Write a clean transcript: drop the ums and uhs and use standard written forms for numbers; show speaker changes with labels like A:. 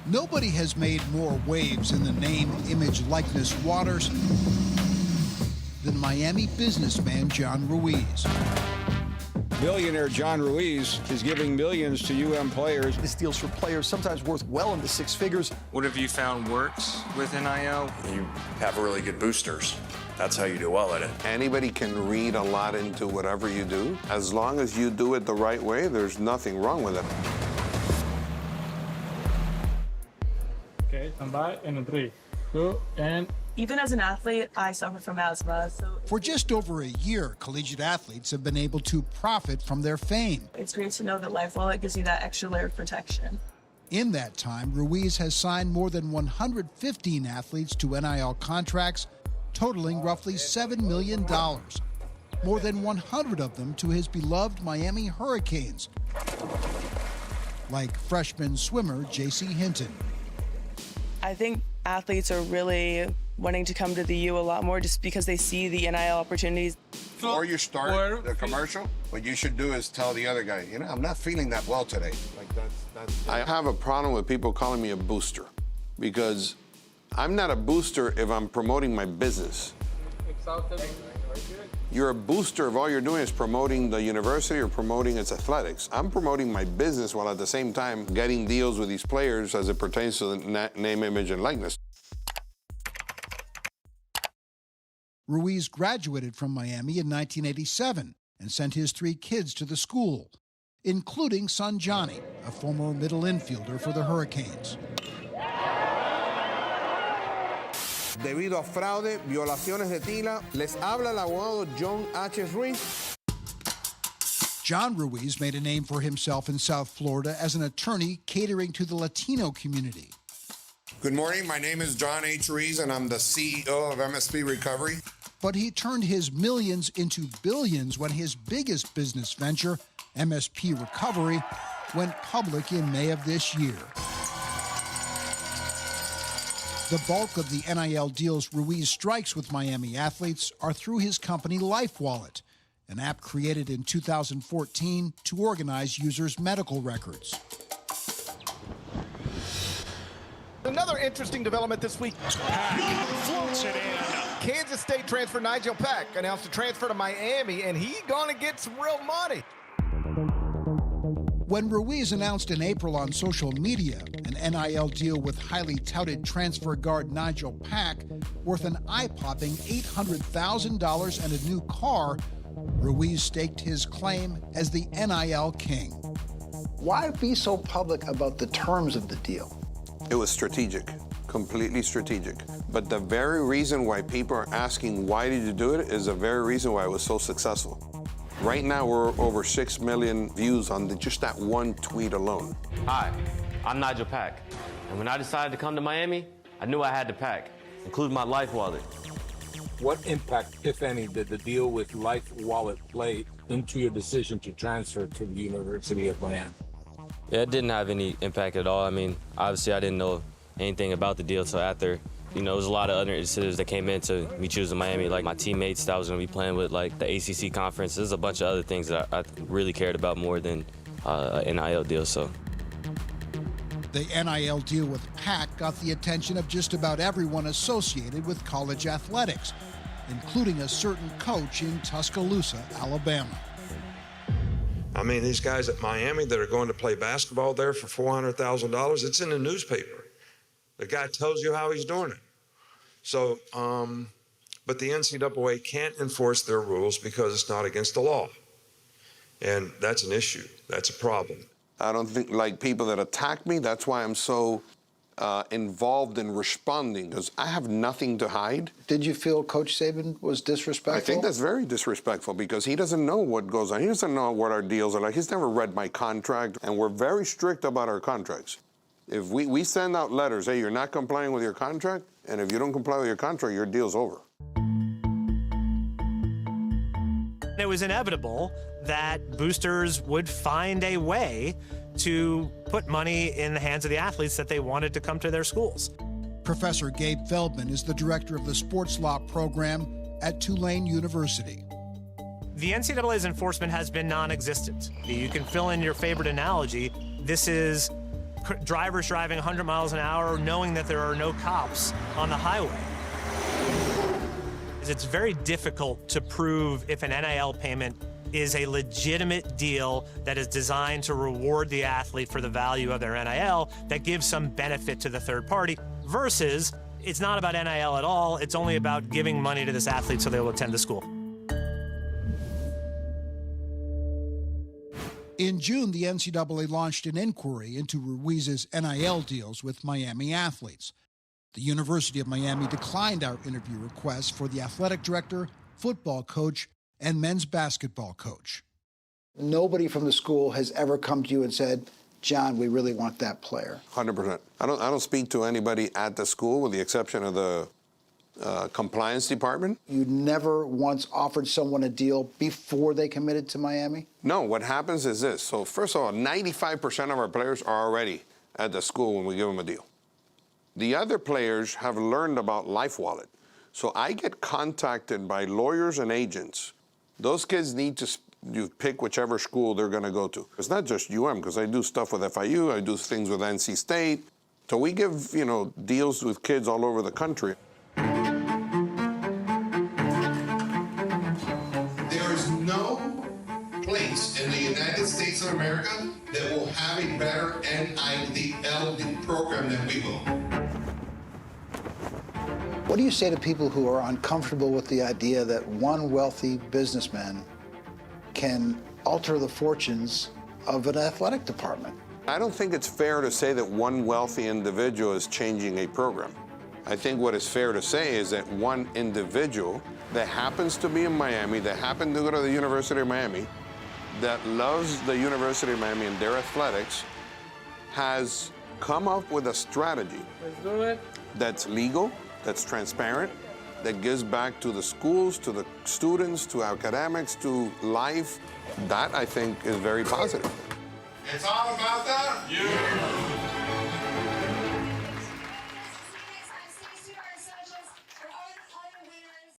A: Nobody has made more waves in the name, image, likeness waters than Miami businessman John Ruiz.
B: Billionaire John Ruiz is giving millions to UM players.
C: This deal's for players sometimes worth well into six figures.
D: What have you found works with NIL?
E: You have really good boosters. That's how you do well at it.
F: Anybody can read a lot into whatever you do. As long as you do it the right way, there's nothing wrong with it.
G: Okay, stand by in 3, 2, and...
H: Even as an athlete, I suffer from asthma, so...
A: For just over a year, collegiate athletes have been able to profit from their fame.
H: It's great to know that LifeWallet gives you that extra layer of protection.
A: In that time, Ruiz has signed more than 115 athletes to NIL contracts, totaling roughly $7 million. More than 100 of them to his beloved Miami Hurricanes, like freshman swimmer J.C. Hinton.
H: I think athletes are really wanting to come to the U a lot more just because they see the NIL opportunities.
F: Before you start the commercial, what you should do is tell the other guy, you know, I'm not feeling that well today. Like that's I have a problem with people calling me a booster because I'm not a booster if I'm promoting my business. You're a booster if all you're doing is promoting the university or promoting its athletics. I'm promoting my business while at the same time getting deals with these players as it pertains to the name, image, and likeness.
A: Ruiz graduated from Miami in 1987 and sent his 3 kids to the school, including son Johnny, a former middle infielder for the Hurricanes.
F: Debido a fraude, violaciones de TILA, les habla el abogado John H. Ruiz.
A: John Ruiz made a name for himself in South Florida as an attorney catering to the Latino community.
F: Good morning, my name is John H. Ruiz and I'm the CEO of MSP Recovery.
A: But he turned his millions into billions when his biggest business venture, MSP Recovery, went public in May of this year. The bulk of the NIL deals Ruiz strikes with Miami athletes are through his company LifeWallet, an app created in 2014 to organize users' medical records.
C: Another interesting development this week.
I: Floats it in.
C: Kansas State transfer Nigel Pack announced a transfer to Miami, and he's gonna get some real money.
A: When Ruiz announced in April on social media an NIL deal with highly touted transfer guard Nigel Pack worth an eye-popping $800,000 and a new car, Ruiz staked his claim as the NIL king.
J: Why be so public about the terms of the deal?
F: It was strategic, completely strategic. But the very reason why people are asking why did you do it is the very reason why it was so successful. Right now, we're over 6 million views on just that one tweet alone.
K: Hi, I'm Nigel Pack. And when I decided to come to Miami, I knew I had to pack, including my LifeWallet.
L: What impact, if any, did the deal with LifeWallet play into your decision to transfer to the University of Miami?
K: Yeah, it didn't have any impact at all. I mean, obviously, I didn't know anything about the deal until after. You know, there was a lot of other incentives that came into me choosing Miami, like my teammates that I was going to be playing with, like the ACC conference. There's a bunch of other things that I really cared about more than an NIL deal, so.
A: The NIL deal with Pack got the attention of just about everyone associated with college athletics, including a certain coach in Tuscaloosa, Alabama.
M: I mean, these guys at Miami that are going to play basketball there for $400,000, it's in the newspaper. The guy tells you how he's doing it. So, but the NCAA can't enforce their rules because it's not against the law. And that's an issue. That's a problem.
F: I don't think, like people that attack me, that's why I'm so involved in responding, because I have nothing to hide.
J: Did you feel Coach Saban was disrespectful?
F: I think that's very disrespectful because he doesn't know what goes on. He doesn't know what our deals are like. He's never read my contract, and we're very strict about our contracts. If we send out letters, hey, you're not complying with your contract, and if you don't comply with your contract, your deal's over.
N: It was inevitable that boosters would find a way to put money in the hands of the athletes that they wanted to come to their schools.
A: Professor Gabe Feldman is the director of the sports law program at Tulane University.
N: The NCAA's enforcement has been non-existent. You can fill in your favorite analogy. This is drivers driving 100 miles an hour knowing that there are no cops on the highway. It's very difficult to prove if an NIL payment is a legitimate deal that is designed to reward the athlete for the value of their NIL that gives some benefit to the third party, versus it's not about NIL at all. It's only about giving money to this athlete so they will attend the school.
A: In June, the NCAA launched an inquiry into Ruiz's NIL deals with Miami athletes. The University of Miami declined our interview request for the athletic director, football coach, and men's basketball coach.
J: Nobody from the school has ever come to you and said, John, we really want that player.
F: 100%. I don't speak to anybody at the school with the exception of the compliance department.
J: You never once offered someone a deal before they committed to Miami?
F: No, what happens is this. So first of all, 95% of our players are already at the school when we give them a deal. The other players have learned about LifeWallet. So I get contacted by lawyers and agents. Those kids need to you pick whichever school they're going to go to. It's not just because I do stuff with FIU, I do things with NC State. So we give, deals with kids all over the country.
O: There is no place in the United States of America that will have a better NIL program than we will.
J: What do you say to people who are uncomfortable with the idea that one wealthy businessman can alter the fortunes of an athletic department?
F: I don't think it's fair to say that one wealthy individual is changing a program. I think what is fair to say is that one individual that happens to be in Miami, that happened to go to the University of Miami, that loves the University of Miami and their athletics, has come up with a strategy that's legal, that's transparent, that gives back to the schools, to the students, to academics, to life. That, I think, is very positive.
O: It's all about that.